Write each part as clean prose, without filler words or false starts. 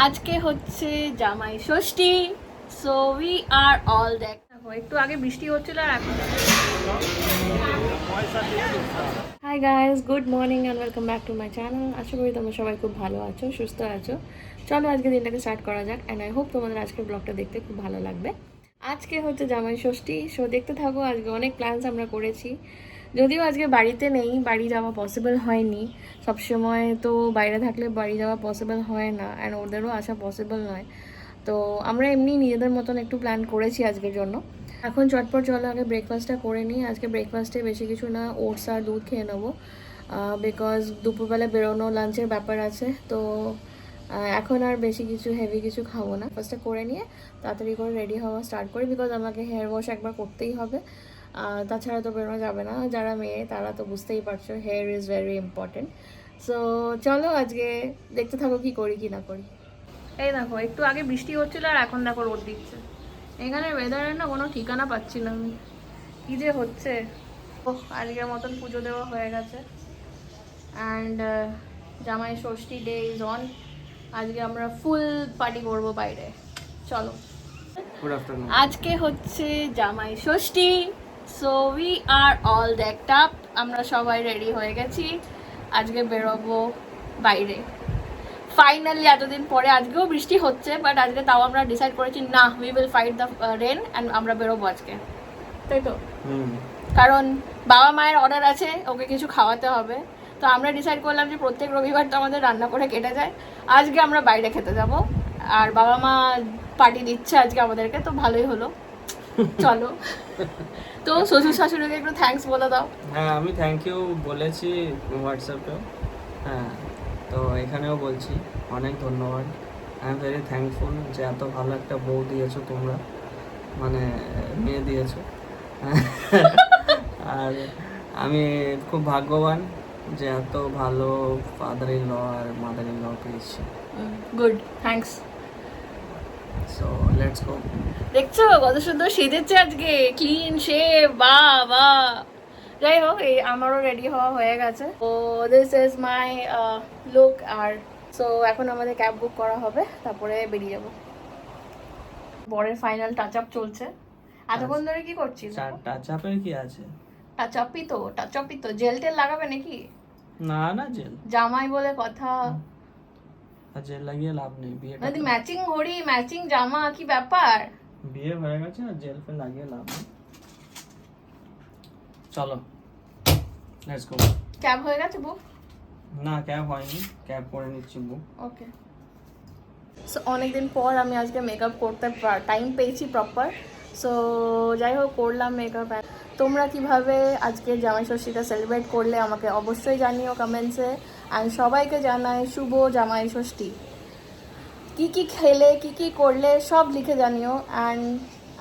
আজকে হচ্ছে Jamai Shashthi, so we are all that. একটু আগে বৃষ্টি হচ্ছিল আর এখন hi guys, good morning and welcome back to my channel. আশা করি তোমরা সবাই খুব ভালো আছো, সুস্থ আছো। চলো আজকে দিনটাকে স্টার্ট করা যাক, অ্যান্ড আই হোপ তোমাদের আজকের ব্লগটা দেখতে খুব ভালো লাগবে। আজকে হচ্ছে জামাই ষষ্ঠী, সো দেখতে থাকো। আজকে অনেক প্ল্যানস আমরা করেছি, যদিও আজকে বাড়িতে নেই, বাড়ি যাওয়া পসিবল হয়নি। সবসময় তো বাইরে থাকলে বাড়ি যাওয়া পসিবল হয় না, অ্যান্ড ওদেরও আসা পসিবল নয়। তো আমরা এমনি নিজেদের মতন একটু প্ল্যান করেছি আজকের জন্য। এখন চটপট চলো আগে ব্রেকফাস্টটা করে নিই। আজকে ব্রেকফাস্টে বেশি কিছু না, ওটস আর দুধ খেয়ে নেবো, বিকজ দুপুরবেলা বেরোনো, লাঞ্চের ব্যাপার আছে। তো এখন আর বেশি কিছু হেভি কিছু খাবো না। ফার্স্টে করে নিয়ে তাড়াতাড়ি করে রেডি হওয়া স্টার্ট করি, বিকজ আমাকে হেয়ার ওয়াশ একবার করতেই হবে। তাছাড়া তো বেরোনো যাবে না। যারা মেয়ে তারা তো বুঝতেই পারছো, hair is very important. So চলো আজকে দেখতে থাকো কি করি কি না করি। এই দেখো, একটু আগে বৃষ্টি হচ্ছিল আর এখন দেখো রোদ দিচ্ছে। এখানে ওয়েদারের না কোনো ঠিকানা পাচ্ছি না আমি, কী যে হচ্ছে। আজকের মতন পুজো দেওয়া হয়ে গেছে, অ্যান্ড জামাই ষষ্ঠী ডে ইজ অন। আজকে আমরা ফুল পার্টি করবো বাইরে। চলো। আজকে হচ্ছে Jamai Shashthi, so we are all decked up. আমরা সবাই রেডি হয়ে গেছি, আজকে বেরোবো বাইরে। ফাইনালি এতদিন পরে, আজকেও বৃষ্টি হচ্ছে, বাট আজকে তাও আমরা ডিসাইড করেছি না, we will fight the rain and আমরা বেরোবো আজকে, তাই তো? কারণ বাবা মায়ের অর্ডার আছে, ওকে কিছু খাওয়াতে হবে। তো আমরা ডিসাইড করলাম যে প্রত্যেক রবিবার তো আমাদের রান্না করে কেটে যায়, আজকে আমরা বাইরে খেতে যাব। আর বাবা মা পার্টি দিচ্ছে আজকে আমাদেরকে, তো ভালোই হলো। চলো। তো শ্বশুর শাশুড়িকে একটু থ্যাঙ্কস বলে দাও। হ্যাঁ, আমি থ্যাংক ইউ বলেছি হোয়াটসঅ্যাপেও। হ্যাঁ, তো এখানেও বলছি অনেক ধন্যবাদ। আই এম ভেরি থ্যাঙ্কফুল যে এত ভালো একটা বউ দিয়েছো তোমরা, মানে মেয়ে দিয়েছো। আর আমি খুব ভাগ্যবান যে এত ভালো ফাদার ইন ল আর মাদার ইন ল পেয়েছি। Good, thanks. So let's go. দেখছো কত সুন্দর সেজেছে আজকে, ক্লিন শেভ, বাহ বাহ। যাই হোক, এই আমারও রেডি হওয়া হয়ে গেছে। তো দিস ইজ মাই লুক। আর সো এখন আমাদের ক্যাব বুক করা হবে, তারপরে বেরিয়ে যাব। বরের ফাইনাল টাচ আপ চলছে। এতক্ষণ ধরে কি করছিস? টাচ আপের কি আছে? টাচ আপই তো জেল টেল লাগাবে নাকি? না না, জেল জামাই বলে কথা। আর জেল লাগিয়ে লাভ নেই, বিয়ে মানে ম্যাচিং ঘড়ি, ম্যাচিং জামা, কি ব্যাপার? বিয়ে হয়ে গেছে আর জেল ফেল লাগিয়ে লাভ নেই। চলো লেটস গো। ক্যাব হয়ে গেছে বুক? না, ক্যাব হয়নি, ক্যাব করে নিচ্ছি বুক। ওকে। সো অনেকদিন পর আমি আজকে মেকআপ করতে টাইম পেয়েছি প্রপার। সো যাই হোক, করলাম মেকআপ। তোমরা কিভাবে আজকের জামাই ষষ্ঠীটা সেলিব্রেট করলে আমাকে অবশ্যই জানিও কমেন্টসে। অ্যান্ড সবাইকে জানাই শুভ জামাই ষষ্ঠী। কী কী খেলে, কী কী করলে সব লিখে জানিও। অ্যান্ড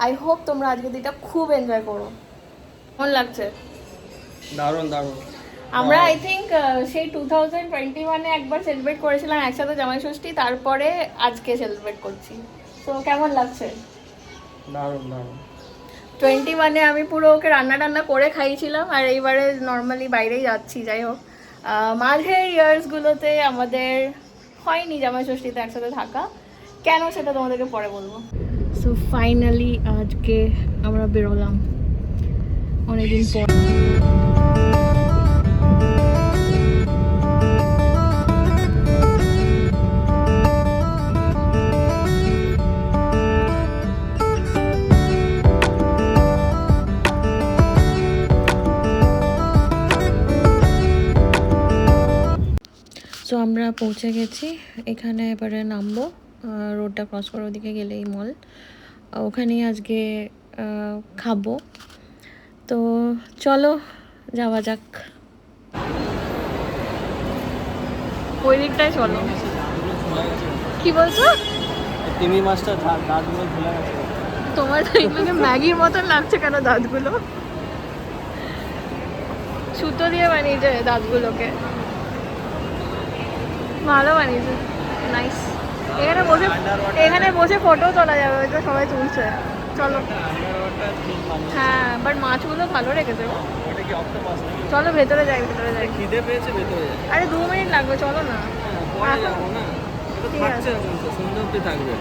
আই হোপ তোমরা আজকের দিনটা খুব এনজয় করো। কেমন লাগছে? দারুণ দারুণ। আমরা আই থিঙ্ক সেই 2021-এ একবার সেলিব্রেট করেছিলাম একসাথে জামাই ষষ্ঠী, তারপরে আজকে সেলিব্রেট করছি। তো কেমন লাগছে? দারুণ দারুণ। 21-এ আমি পুরো ওকে রান্না টান্না করে খাইয়েছিলাম, আর এইবারে নর্মালি বাইরেই যাচ্ছি। যাই হোক, মাঝের ইয়ার্সগুলোতে আমাদের হয়নি জামাই ষষ্ঠীতে একসাথে থাকা, কেন সেটা তোমাদেরকে পরে বলবো। সো ফাইনালি আজকে আমরা বেরোলাম অনেকদিন পর। সো আমরা পৌঁছে গেছি এখানে, এবারে নামবো। রোডটা ক্রস করে ওদিকে গেলেই মল, ওখানেই আজকে খাবো। তো চলো যাওয়া যাক। ওই দিকটায় চলো। কি বলছো? তিমি মাছটা দাঁতগুলো ঝুলে গেছে। তোমার এগুলোকে ম্যাগির মতন লাগছে কেন দাঁতগুলো? সুতো দিয়ে বানিয়েছে দাঁতগুলোকে, ভালো বানিয়েছে, নাইস। এখানে বসে ফটো তোলা যাবে, ওই তো সবাই তুলছে। চলো। হ্যাঁ, বাট মাছগুলো ভালো রেখেছে। চলো ভেতরে যাই, ভেতরে যাই। খিদে পেয়েছে, ভেতরে যাই। আরে 2 মিনিট লাগবে, চলো না। ঠিক আছে। থাকছে এখন তো সুন্দর অব্দি থাকবে।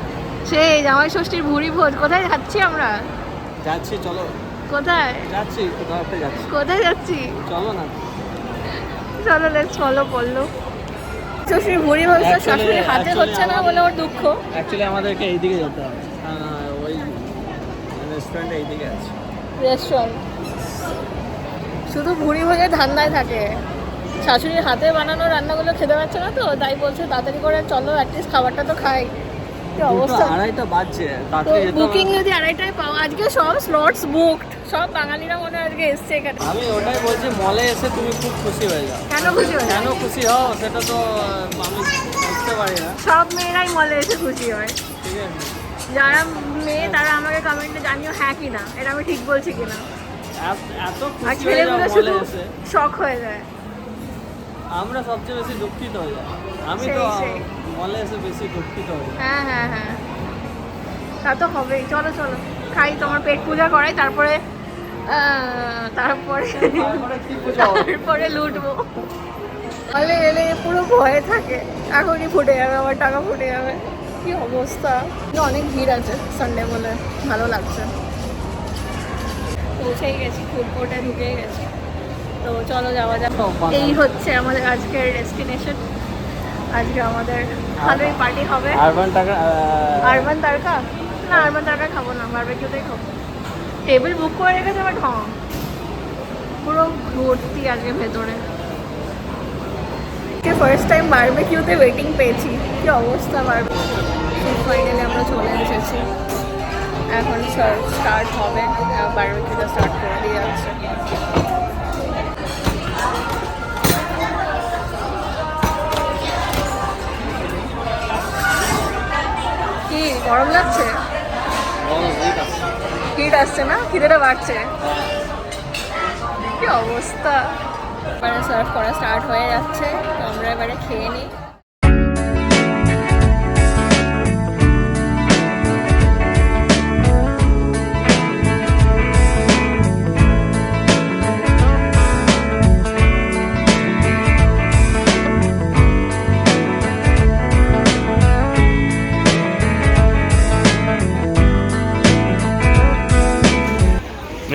সেই জামাই ষষ্ঠীর ভুড়ি ভোজ, কোথায় যাচ্ছি আমরা? যাচ্ছি চলো, কোথায় যাচ্ছি কোথাও একটা যাচ্ছি, কোথায় যাচ্ছি? চলো না। চলো লেটস ফলো পড়লো। ষষ্ঠীর ভুড়ি ভোজটা শাশুড়ির হাতে হচ্ছে না বলে ওর দুঃখ। অ্যাকচুয়ালি আমাদেরকে এইদিকে যেতে হবে, ওই রেস্টুরেন্টে এইদিকে আছে। রেস্টুরেন্ট শুধু ভুড়ি ভোজের ধান্দায় থাকে, শাশুড়ির হাতে বানানো রান্নাগুলো খেতে পাচ্ছে না, তো তাই বলছে তাড়াতাড়ি করে চলো অ্যাটলিস্ট খাবারটা তো খাই। কি অবস্থা, 2:30 বাজছে, তো তাড়াতাড়ি যেতে বুকিং হবে। যদি 2:30টায় পাও, আজকে সব স্লটস বুকড, সব বাঙালিরা মনে হয় আজকে এসছে এখানে। আমি ওটাই বলছি, মলে এসে তুমি খুব খুশি হয়ে যাও। কেন খুশি হয়? কেন খুশি হও সেটা তো আমি বুঝতে পারি না। সব মেয়েরাই মলে এসে খুশি হয়। ঠিক আছে, যারা মেয়ে তারা আমাকে কমেন্টে জানিও হ্যাঁ কি না, এটা আমি ঠিক বলছি কিনা। এত আর খুশি হয়ে যাও ছেলেগুলো মলে শুধু এসে, শখ হয়ে যায়। আমরা সবচেয়ে বেশি দুঃখিত হয়ে যাই। আমি সেই, তো সেই। মলে এসে বেশি দুঃখিত হয়ে যাই। হ্যাঁ হ্যাঁ হ্যাঁ, তা তো হবেই। চলো চলো খাই, তোমার পেট পূজা করাই, তারপরে তারপরে তারপরে কি পূজা হবে? তারপরে লুটবো। বলে এলে পুরো ভয়ে থাকে, এখনই ফুটে যাবে, আমার টাকা ফুটে যাবে, কি অবস্থা। কিন্তু অনেক ভিড় আছে সানডে বলে, ভালো লাগছে। পৌঁছেই গেছি, ফুড কোর্টে ঢুকেই গেছি, তো চলো যাওয়া যাক। এই হচ্ছে আমাদের আজকের ডেস্টিনেশন। আজকে আমাদের ভালোই পার্টি হবে। আরবান টাকা আরবান তারকা না, আরবান তারকা খাবো না, বারবিকিউতেই খাবো। টেবিল বুক করে রেখেছে বাট ঢং, পুরো ভর্তি আজকে ভেতরে। ফার্স্ট টাইম বারবিকিউতে ওয়েটিং পেয়েছি, কি অবস্থা। বারবিকিউ ফাইনালি আমরা চলে এসেছি, এখন স্টার্ট হবে, বারবিকিউটা স্টার্ট করে দিয়ে যাচ্ছে। কি গরম লাগছে? হিট আসছে না, খিদেটা বাড়ছে, কি অবস্থা। এবারে সার্ভ করা স্টার্ট হয়ে যাচ্ছে, তো আমরা এবারে খেয়ে নিই।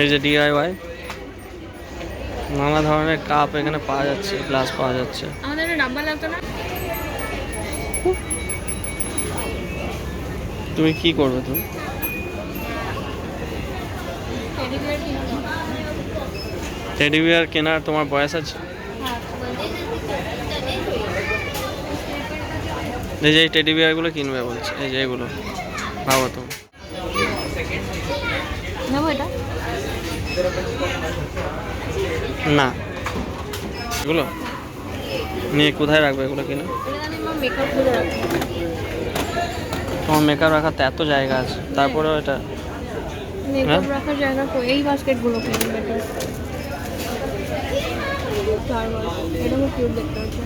এই যে DIY নানা ধরনের কাপ এখানে পাওয়া যাচ্ছে, গ্লাস পাওয়া যাচ্ছে। আমাদের একটা ডাব্বা লাগতো না? তুমি কি করবে তুমি? টেডি বিয়ার কেনার তোমার বয়স আছে? এই যে এই টেডি বিয়ারগুলো কিনবে বলছে, এই যে এগুলো ভাবো তুমি। নেবো এটা? না, এগুলো নিয়ে কোথায় রাখবে এগুলো কিনে? মেকআপ গুলো রাখবো। তোমার মেকআপ রাখার তো এত জায়গা আছে, তারপরেও এটা মেকআপ রাখার জায়গা কই? এই বাস্কেটগুলো কিনে বেটার। এটা খুব কিউট দেখতে হচ্ছে,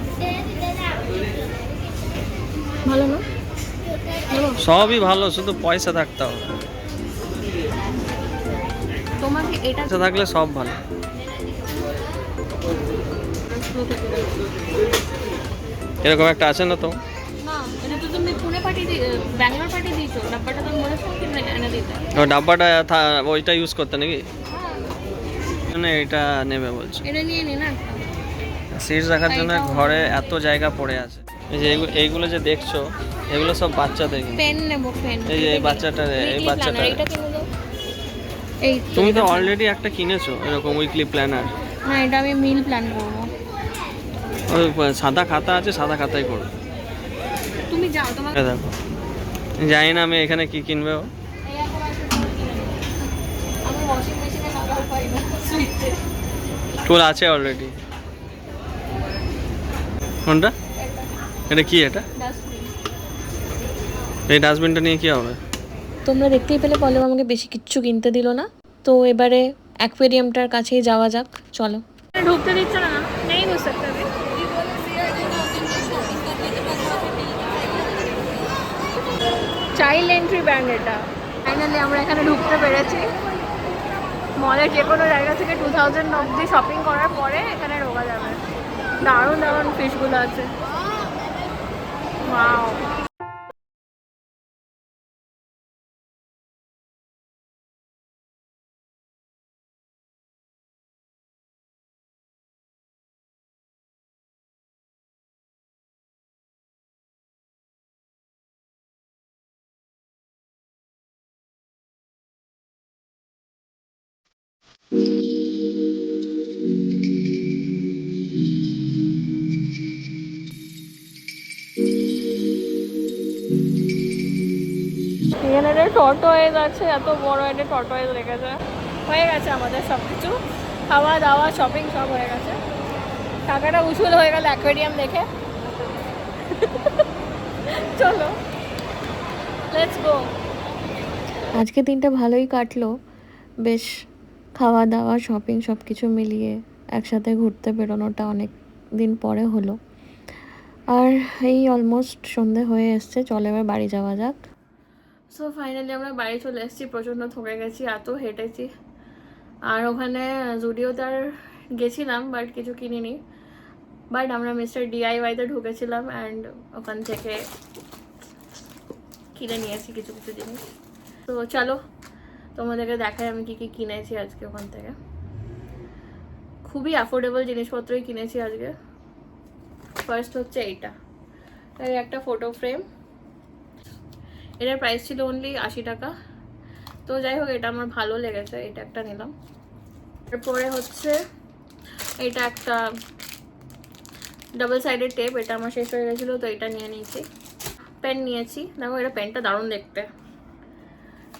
ভালো না? নেবো? সবই ভালো, শুধু পয়সা থাকতে হবে। তোমাকে এটা পয়সা থাকলে সব ভালো। এরকম একটা আছে না তো? না, এটা তো তুমি পুনে পাঠিয়ে ব্যাঙ্গালোর পাঠিয়ে দিয়েছো, ডাব্বাটা তুমি বলেছো কি এনে দিতে। ও ডাব্বাটা ওইটা ইউজ করতে নাকি? মানে এটা নেবে বলছে। এটা নিয়ে নে না একটা। সিট রাখার জন্য ঘরে এত জায়গা পড়ে আছে। এই যে এইগুলো যে দেখছো, এগুলো সব বাচ্চাদের কিনে। পেন নেবো, পেন। এই যে এই বাচ্চাটা, এই বাচ্চাটা। এটা কিনে দাও। এই তুমি তো অলরেডি একটা কিনেছো এরকম উইকলি প্ল্যানার। না, এটা আমি মিল প্ল্যান করবো। ওই সাদা খাতা আছে, সাদা খাতাই করো। তুমি যাও, তোমার দেখো, জানি না আমি এখানে কি কিনবে ও। আমি ওয়াশিং মেশিনে লাগাতে পারি না সুইচে। টুল আছে অলরেডি। কোনটা? এটা কি? এটা এই ডাস্টবিনটা নিয়ে কি হবে? তোমরা দেখতেই পেলে পলেম আমাকে বেশি কিচ্ছু কিনতে দিল না, তো এবারে অ্যাকোয়ারিয়ামটার কাছেই যাওয়া যাক, চলো। ঢুকতে দিচ্ছে না, নেই বুঝ सकते अभी। চাইল্ড এন্ট্রি ব্যান্ড এটা। ফাইনালি আমরা এখানে ঢুকতে পেরেছি। মলের যে কোনো জায়গা থেকে 2000 অবধি শপিং করার পরে এখানে ঢোকা যাবে। দারুণ দারুণ ফিশগুলো আছে, ওয়াও। এখানে একটা টর্টয়েজ আছে, এত বড় একটা টর্টয়েজ রেখেছে। হয়ে গেছে আমাদের সব কিছু, খাওয়া দাওয়া শপিং সব হয়ে গেছে। টাকাটা উসুল হয়ে গেল অ্যাকোয়ারিয়াম দেখে। চলো লেটস গো। আজকে দিনটা ভালোই কাটলো, বেশ খাওয়া দাওয়া শপিং সব কিছু মিলিয়ে একসাথে ঘুরতে বেরোনোটা অনেক দিন পরে হলো। আর এই অলমোস্ট সন্ধে হয়ে এসছে, চলে এবার বাড়ি যাওয়া যাক। সো ফাইনালি আমরা বাড়ি চলে এসেছি, প্রচণ্ড থকে গেছি, এত হেঁটেছি। আর ওখানে জুডিওতে আর গেছিলাম বাট কিছু কিনিনি, বাট আমরা মিস্টার ডিআইওয়াইতে ঢুকেছিলাম অ্যান্ড ওখান থেকে কিনে নিয়েছি কিছু কিছু জিনিস। তো চলো তোমাদেরকে দেখাই আমি কি কি কিনেছি আজকে ওখান থেকে। খুবই অ্যাফোর্ডেবল জিনিসপত্রই কিনেছি আজকে। ফার্স্ট হচ্ছে এইটা, এই একটা ফটো ফ্রেম, এটার প্রাইস ছিল অনলি 80 টাকা। তো যাই হোক এটা আমার ভালো লেগেছে, এটা একটা নিলাম। তারপরে হচ্ছে এটা একটা ডাবল সাইডেড টেপ, এটা আমার শেষ হয়ে গেছিলো তো এটা নিয়ে নিয়েছি। পেন নিয়েছি, দেখো এটা পেনটা দারুণ দেখতে,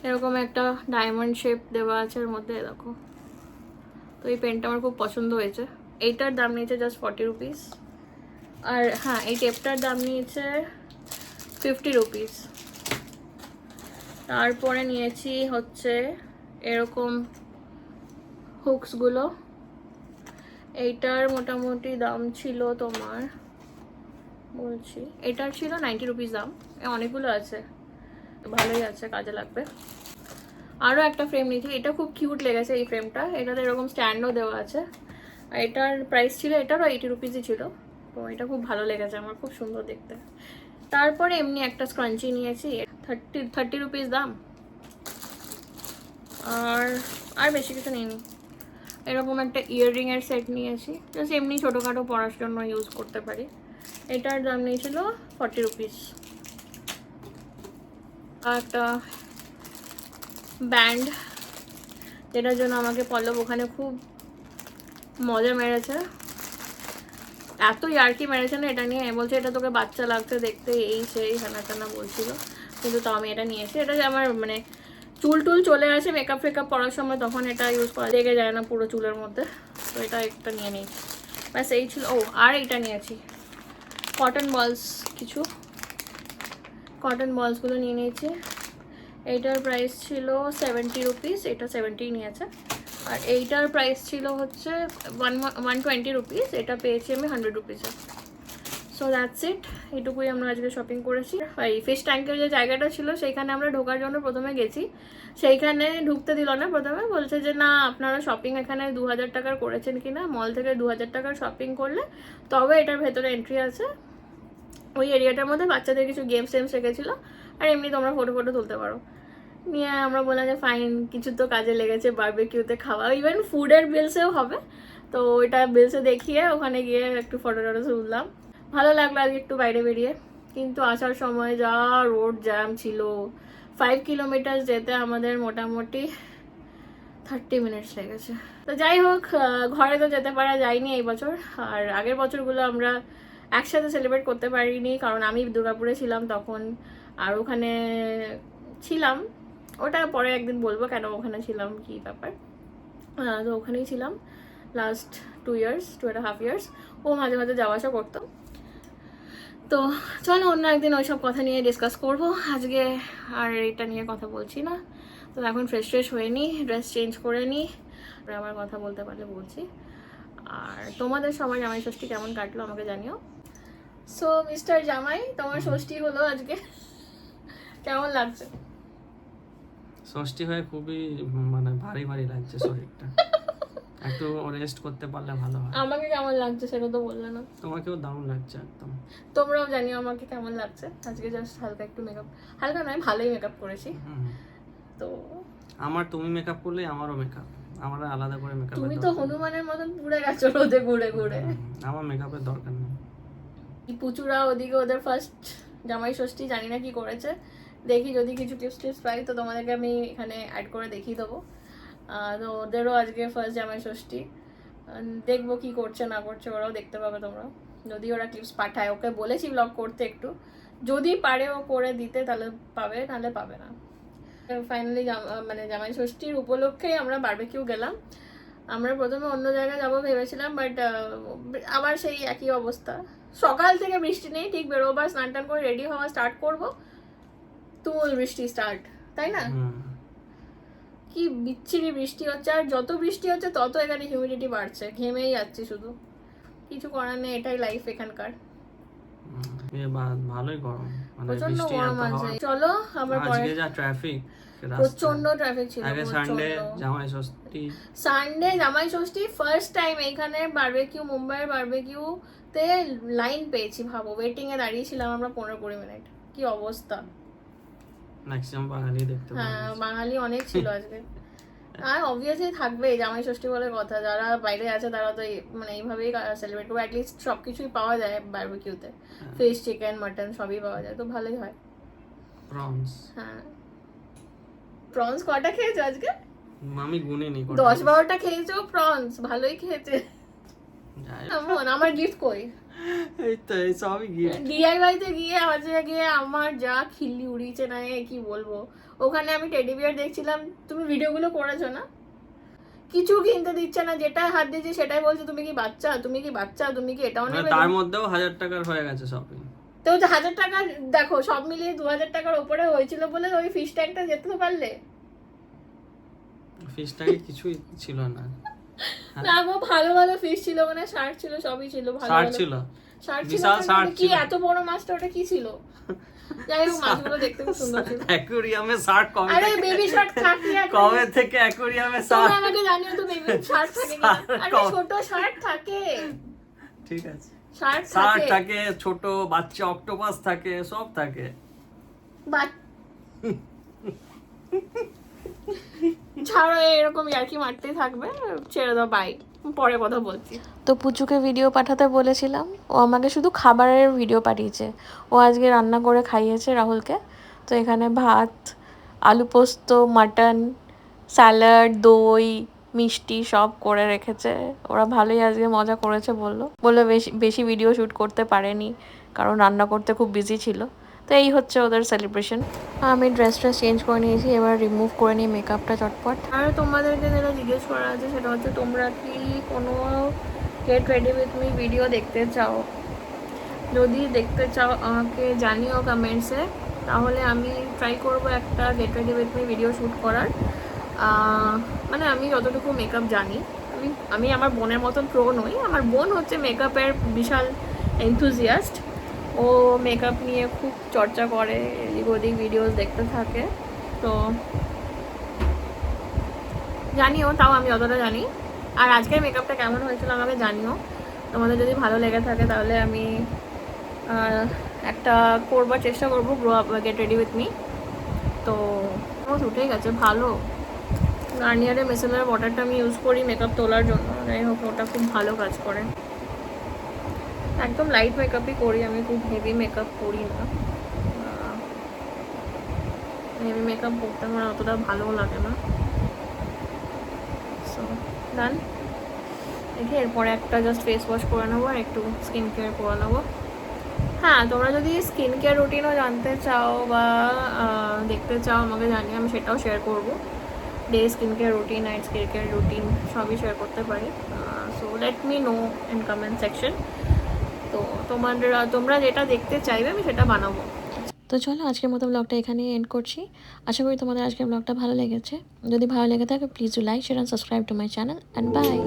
এরকম একটা ডায়মন্ড শেপ দেওয়া আছে এর মধ্যে, দেখো। তো এই পেনটা আমার খুব পছন্দ হয়েছে। এইটার দাম নিয়েছে জাস্ট 40 রুপিস। আর হ্যাঁ, এই টেপটার দাম নিয়েছে 50 রুপিস। তারপরে নিয়েছি হচ্ছে এরকম হুকসগুলো, এইটার মোটামুটি দাম ছিল তোমার, বলছি এটার ছিল 90 রুপিস দাম। অনেকগুলো আছে, ভালোই আছে, কাজে লাগবে। আরও একটা ফ্রেম নিয়েছি, এটা খুব কিউট লেগেছে এই ফ্রেমটা, এটাতে এরকম স্ট্যান্ডও দেওয়া আছে। আর এটার প্রাইস ছিল, এটারও 80 রুপিসই ছিল। তো এটা খুব ভালো লেগেছে আমার, খুব সুন্দর দেখতে। তারপরে এমনি একটা স্ক্রাঞ্চি নিয়েছি, 30 রুপিস দাম। আর বেশি কিছু নিইনি। এরকম একটা ইয়াররিংয়ের সেট নিয়েছি, জাস্ট এমনি ছোটোখাটো পড়ার জন্য ইউজ করতে পারি। এটার দাম নিয়েছিল 40 রুপিস। আর একটা ব্যান্ড, যেটার জন্য আমাকে পল্লব ওখানে খুব মজা মেরেছে, এত ইয়ার্কি মেরেছে না এটা নিয়ে। বলছে এটা তোকে বাচ্চা লাগছে দেখতে, এই সেই হ্যানা টানা বলছিল, কিন্তু তাও আমি এটা নিয়েছি। এটা যে আমার মানে চুল টুল চলে আসে মেকআপ ফেকআপ করার সময়, তখন এটা ইউজ করা লেগে যায় না পুরো চুলের মধ্যে। তো এটা একটা নিয়ে নিয়েছি, ব্যাস এই ছিল। ও আর এইটা নিয়েছি, কটন বলস, কিছু কটন বলসগুলো নিয়ে নিয়েছি। এইটার প্রাইস ছিল 70 রুপিস, এটা 70 নিয়েছে। আর এইটার প্রাইস ছিল হচ্ছে 120 রুপিস, এটা পেয়েছি আমি 100 রুপিসে। সো দ্যাটস ইট, এটুকুই আমরা আজকে শপিং করেছি। এই ফিশ ট্যাঙ্কের যে জায়গাটা ছিল সেইখানে আমরা ঢোকার জন্য প্রথমে গেছি, সেইখানে ঢুকতে দিল না। প্রথমে বলছে যে না আপনারা শপিং এখানে 2000 টাকার করেছেন কিনা, মল থেকে 2000 টাকার শপিং করলে তবে এটার ভেতরে এন্ট্রি আছে। ওই এরিয়াটার মধ্যে বাচ্চাদের কিছু গেমস টেমস রেখেছিলো, আর এমনি তোমরা ফটো তুলতে পারো। নিয়ে আমরা বললাম যে ফাইন, কিছু তো কাজে লেগেছে, বারবিকিউতে খাওয়া, ইভেন ফুডের বিলসেও হবে। তো ওইটা বিলসে দেখিয়ে ওখানে গিয়ে একটু ফটো তুললাম। ভালো লাগলো আজকে একটু বাইরে বেরিয়ে। কিন্তু আসার সময় যা রোড জ্যাম ছিল, 5 কিলোমিটার যেতে আমাদের মোটামুটি 30 মিনিটস লেগেছে। তো যাই হোক, ঘরে তো যেতে পারা যায়নি এই বছর। আর আগের বছরগুলো আমরা একসাথে সেলিব্রেট করতে পারিনি, কারণ আমি দুর্গাপুরে ছিলাম তখন, আর ওখানে ছিলাম, ওটা পরে একদিন বলবো কেন ওখানে ছিলাম, কি ব্যাপার। তো ওখানেই ছিলাম লাস্ট 2.5 ইয়ার্স। ও মাঝে মাঝে যাওয়া আসা করতো। তো চলো অন্য একদিন ওইসব কথা নিয়ে ডিসকাস করবো, আজকে আর এটা নিয়ে কথা বলছি না। তো এখন ফ্রেশ হয়ে নিই, ড্রেস চেঞ্জ করে নিই, আবার কথা বলতে পারলে বলছি। আর তোমাদের সবাই জামাই ষষ্ঠী কেমন কাটলো আমাকে জানিও। সো মিস্টার জামাই, তোমার ষষ্ঠী হলো আজকে, কেমন লাগছে? ষষ্ঠী হয়ে খুবই মানে ভারী ভারী লাগছে শরীরটা, একটু রেস্ট করতে পারলে ভালো হয়। আমাকে কেমন লাগছে সেটা তো বললে না। তোমাকেও দারুণ লাগছে একদম। তোমরাও জানিও আমাকে কেমন লাগছে আজকে। জাস্ট হালকা একটু মেকআপ, হালকা নয় ভালোই মেকআপ করেছি। তো তুমি মেকআপ করলে আমারও মেকআপ, আমার আলাদা করে মেকআপ। তুমি তো হনুমানের মতন পুড়ে গেছো রোদে ঘুরে ঘুরে। আমার মেকআপের দরকার নেই। পুচুরা ওদিকে ওদের ফার্স্ট জামাই ষষ্ঠী, জানি না কি করেছে, দেখি যদি কিছু টিপস পাই তো তোমাদেরকে আমি এখানে অ্যাড করে দেখিয়ে দেবো। তো ওদেরও আজকে ফার্স্ট জামাই ষষ্ঠী। দেখবো কি করছে না করছে, ওরাও দেখতে পাবে তোমরা যদি ওরা ক্লিপস পাঠায়। ওকে বলেছি ব্লগ করতে একটু, যদি পারে ও করে দিতে তাহলে পাবে, নাহলে পাবে না। ফাইনালি মানে জামাই ষষ্ঠীর উপলক্ষেই আমরা বারবিকিউ গেলাম। আমরা প্রথমে অন্য জায়গায় যাবো ভেবেছিলাম, বাট আবার সেই একই অবস্থা। সকাল থেকে বৃষ্টি নেই, ঠিক বেরোবার স্নান টান করে রেডি হওয়া স্টার্ট করবো, তুমুল বৃষ্টি স্টার্ট, তাই না? কি বিচ্ছিরি বৃষ্টি হচ্ছে, আর যত বৃষ্টি হচ্ছে তত এখানে হিউমিডিটি বাড়ছে, ঘেমেই যাচ্ছি শুধু। কিছু করার নেই, এটাই লাইফ এখানকার। ভালোই গরম, মানে প্রচন্ড বৃষ্টি গরম এত আছে। হয়। চলো আমরা পরে। আজকে যা ট্রাফিক, প্রচন্ড ট্রাফিক ছিল। আগে সানডে জামাই ষষ্ঠী, সানডে জামাই ষষ্ঠী ফার্স্ট টাইম এখানে বারবিকিউ, মুম্বাইয়ের বারবিকিউ তে লাইন পেয়েছি। ভাবো, ওয়েটিং এ দাঁড়িয়েছিলাম আমরা 15-20 মিনিট। কি অবস্থা! ম্যাক্সিমাম বাঙালি দেখতে পাবো। হ্যাঁ, বাঙালি অনেক ছিল আজকে। আর অবভিয়াসলি থাকবে, জামাই ষষ্ঠী বলে কথা। যারা বাইরে আছে তারা তো মানে এইভাবেই সেলিব্রেট করবে। অ্যাটলিস্ট সবকিছুই পাওয়া যায় বারবিকিউতে, ফিশ, চিকেন, মাটন সবই পাওয়া যায়, তো ভালোই হয়। প্রনস, হ্যাঁ, প্রনস কটা খেয়েছো আজকে? আমি গুনিনি, 10-12টা খেয়েছো প্রনস, ভালোই খেয়েছে। আমার গিফট কই? এই তো এই সবই গিফট। ডিআইওয়াই তে গিয়ে আমার যা খিল্লি উড়িয়েছে না, কি বলবো। ওখানে আমি টেডি বিয়ার দেখছিলাম, তুমি ভিডিওগুলো করেছো না? কিছু কিনতে দিচ্ছে না, যেটা হাত দিয়েছে সেটাই বলছে তুমি কি বাচ্চা, তুমি কি বাচ্চা, তুমি কি এটাও নেবে। তার মধ্যেও 1000 টাকার হয়ে গেছে শপিং। তো 1000 টাকা দেখো, সব মিলিয়ে 2000 টাকার উপরে হয়েছিল বলে ওই ফিশ ট্যাঙ্কটা যেতে তো পারলে। ফিশ ট্যাঙ্কে কিছুই ছিল না। না গো, ভালো ভালো ফিশ ছিল, মানে শার্ট ছিল, সবই ছিল, ভালো শার্ট ছিল, শার্ট ছিল। বিশাল শার্ট কি ছিল। এত বড় মাছটা, ওটা কি ছিল? যাই হোক, মাছগুলো দেখতে খুব সুন্দর ছিল। অ্যাকুরিয়ামে শার্ট কবে আরে থেকে, বেবি শার্ট থাকে, কবে থেকে অ্যাকুরিয়ামে শার্ট? তুমি আমাকে জানিও তো বেবি শার্ট থাকে কিনা। আরে ছোট শার্ট থাকে, ঠিক আছে, শার্ট শার্ট থাকে। থাকে, ছোট বাচ্চা অক্টোপাস থাকে, সব থাকে। ছাড়ো, এরকম ইয়ার্কি মারতেই থাকবে, ছেড়ে দাও, বাই, পরে কথা বলছি। তো পুচুকে ভিডিও পাঠাতে বলেছিলাম, ও আমাকে শুধু খাবারের ভিডিও পাঠিয়েছে। ও আজকে রান্না করে খাইয়েছে রাহুলকে। তো এখানে ভাত, আলু পোস্ত, মাটন, স্যালাড, দই, মিষ্টি সব করে রেখেছে। ওরা ভালোই আজকে মজা করেছে বললো বেশি ভিডিও শ্যুট করতে পারেনি, কারণ রান্না করতে খুব বিজি ছিল। তো এই হচ্ছে ওদের সেলিব্রেশন। আমি ড্রেসটা চেঞ্জ করে নিয়েছি, এবার রিমুভ করে নিই মেকআপটা চটপট। আর তোমাদেরকে যেটা জিজ্ঞেস করা আছে সেটা হচ্ছে, তোমরা কি কোনো get ready with me video দেখতে চাও? যদি দেখতে চাও আমাকে জানিও কমেন্টসে, তাহলে আমি ট্রাই করব একটা get ready with me video shoot করার। মানে আমি যতটুকু মেকআপ জানি, আমি আমার বোনের মতন প্রো নই। আমার বোন হচ্ছে মেকআপের বিশাল এনথুজিয়াস্ট। ও মেকআপ নিয়ে খুব চর্চা করে, এদিক ওদিক ভিডিওস দেখতে থাকে। তো জানিও, তাও আমি যতটা জানি। আর আজকের মেকআপটা কেমন হয়েছিল আমাকে জানিও। তোমাদের যদি ভালো লেগে থাকে তাহলে আমি একটা করবার চেষ্টা করবো, grow up get ready with me. তো উঠেই গেছে ভালো। গার্নিয়ারের মিসেলার ওয়াটারটা আমি ইউজ করি মেকআপ তোলার জন্য। যাই হোক, ওটা খুব ভালো কাজ করে। একদম লাইট মেকআপই করি আমি, খুব হেভি মেকআপ করি না। হেভি মেকআপ করতে আমার অতটা ভালোও লাগে না। সো ডান। দেখি এরপরে একটা জাস্ট ফেস ওয়াশ করে নেবো আর একটু স্কিন কেয়ার করে নেবো। হ্যাঁ, তোমরা যদি স্কিন কেয়ার রুটিনও জানতে চাও বা দেখতে চাও আমাকে জানিয়ে, আমি সেটাও শেয়ার করবো। Day skin care routine, night skin care routine সবই শেয়ার করতে পারি। So let me no in comment section. তো তোমরা যেটা দেখতে চাইবে আমি সেটা বানাবো। তো চলো আজকের মতো ব্লগটা এখানেই এন্ড করছি। আশা করি তোমাদের আজকের ব্লগটা ভালো লেগেছে। যদি ভালো লেগে থাকে please do like, share and subscribe to my channel and by.